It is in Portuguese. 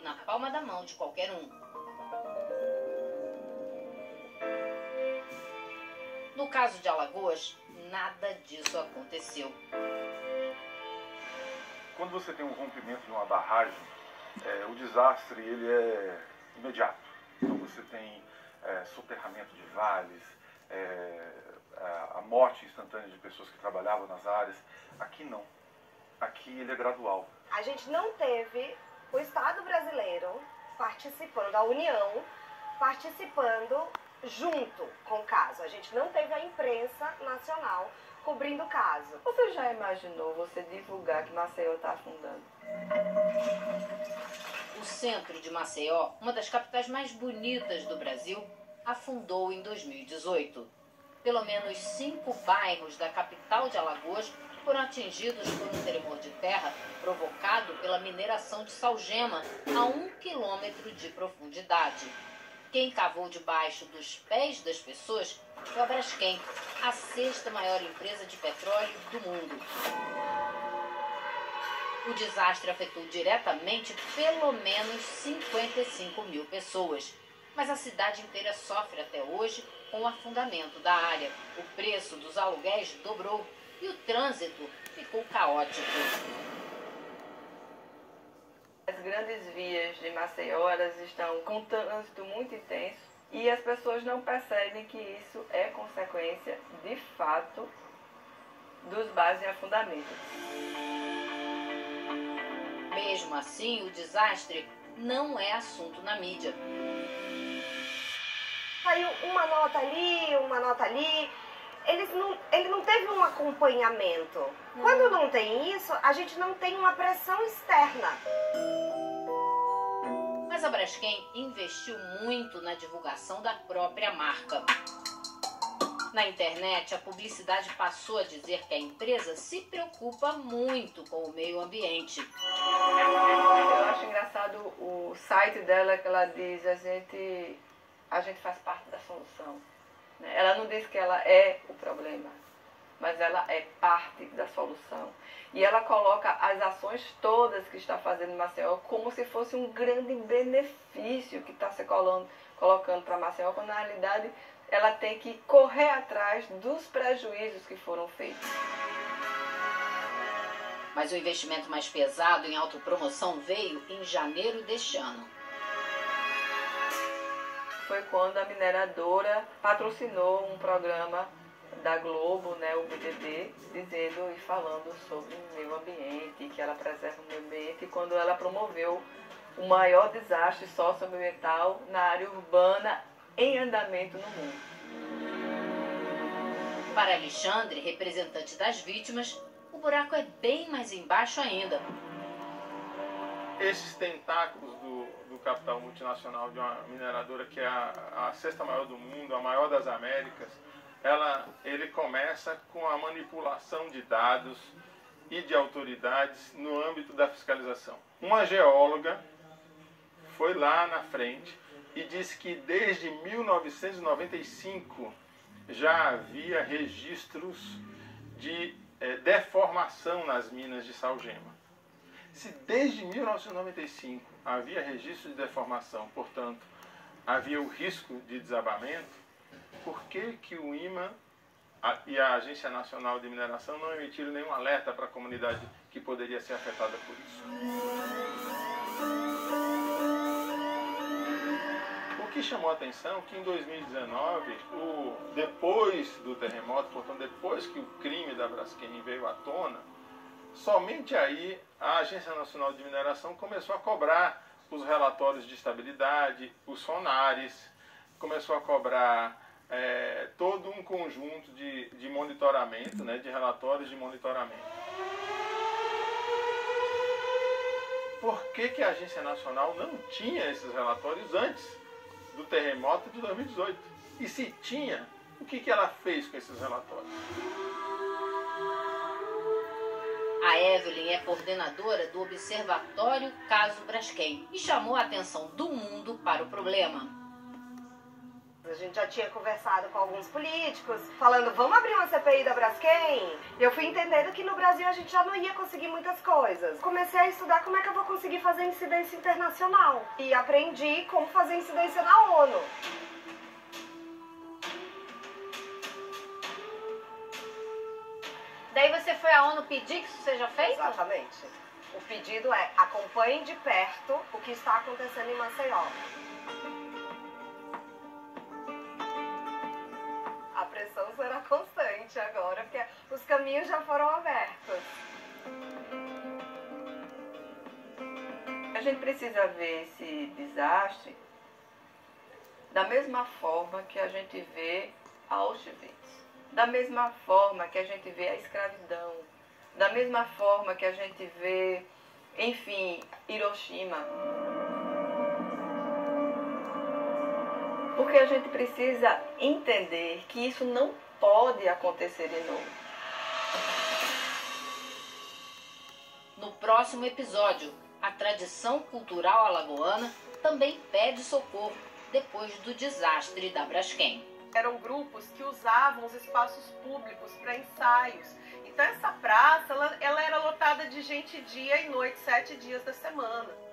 na palma da mão de qualquer um. No caso de Alagoas, nada disso aconteceu. Quando você tem um rompimento de uma barragem, o desastre ele é imediato. Então você tem soterramento de vales, a morte instantânea de pessoas que trabalhavam nas áreas. Aqui não. Aqui ele é gradual. A gente não teve o Estado brasileiro participando, a União participando junto com o caso. A gente não teve a imprensa nacional cobrindo o caso. Você já imaginou você divulgar que Maceió está afundando? O centro de Maceió, uma das capitais mais bonitas do Brasil, afundou em 2018. Pelo menos 5 bairros da capital de Alagoas foram atingidos por um tremor de terra provocado pela mineração de salgema a 1 quilômetro de profundidade. Quem cavou debaixo dos pés das pessoas foi a Braskem, a 6ª maior empresa de petróleo do mundo. O desastre afetou diretamente pelo menos 55 mil pessoas. Mas a cidade inteira sofre até hoje com o afundamento da área. O preço dos aluguéis dobrou e o trânsito ficou caótico. As grandes vias de Maceió, elas estão com trânsito muito intenso e as pessoas não percebem que isso é consequência, de fato, dos bares de afundamento. Mesmo assim, o desastre não é assunto na mídia. Saiu uma nota ali, uma nota ali. Ele não teve um acompanhamento. Quando não tem isso, a gente não tem uma pressão externa. Mas a Braskem investiu muito na divulgação da própria marca. Na internet, a publicidade passou a dizer que a empresa se preocupa muito com o meio ambiente. Eu acho engraçado o site dela, que ela diz, a gente faz parte da solução. Ela não diz que ela é o problema, mas ela é parte da solução. E ela coloca as ações todas que está fazendo em Maceió como se fosse um grande benefício que está se colocando para Maceió, quando na realidade ela tem que correr atrás dos prejuízos que foram feitos. Mas o investimento mais pesado em autopromoção veio em janeiro deste ano. Foi quando a mineradora patrocinou um programa da Globo, o BBB, dizendo e falando sobre o meio ambiente, que ela preserva o meio ambiente, e quando ela promoveu o maior desastre socioambiental na área urbana em andamento no mundo. Para Alexandre, representante das vítimas, o buraco é bem mais embaixo ainda. Esses tentáculos do capital multinacional de uma mineradora que é a 6ª maior do mundo, a maior das Américas, ele começa com a manipulação de dados e de autoridades no âmbito da fiscalização. Uma geóloga foi lá na frente e disse que desde 1995 já havia registros de deformação nas minas de salgema. Se desde 1995 havia registro de deformação, portanto, havia o risco de desabamento, por que o IMA e a Agência Nacional de Mineração não emitiram nenhum alerta para a comunidade que poderia ser afetada por isso? O que chamou a atenção é que em 2019, depois do terremoto, portanto, depois que o crime da Braskem veio à tona, somente aí a Agência Nacional de Mineração começou a cobrar os relatórios de estabilidade, os SONARES, começou a cobrar todo um conjunto de monitoramento, de relatórios de monitoramento. Por que a Agência Nacional não tinha esses relatórios antes do terremoto de 2018? E se tinha, o que ela fez com esses relatórios? A Evelyn é coordenadora do Observatório Caso Braskem e chamou a atenção do mundo para o problema. A gente já tinha conversado com alguns políticos, falando, vamos abrir uma CPI da Braskem? Eu fui entendendo que no Brasil a gente já não ia conseguir muitas coisas. Comecei a estudar como é que eu vou conseguir fazer incidência internacional. E aprendi como fazer incidência na ONU. Daí você foi à ONU pedir que isso seja feito? Exatamente. O pedido é, acompanhe de perto o que está acontecendo em Maceió. A pressão será constante agora, porque os caminhos já foram abertos. A gente precisa ver esse desastre da mesma forma que a gente vê Auschwitz, da mesma forma que a gente vê a escravidão, da mesma forma que a gente vê, enfim, Hiroshima. Porque a gente precisa entender que isso não pode acontecer de novo. No próximo episódio, a tradição cultural alagoana também pede socorro depois do desastre da Braskem. Eram grupos que usavam os espaços públicos para ensaios. Então essa praça ela era lotada de gente dia e noite, 7 dias da semana.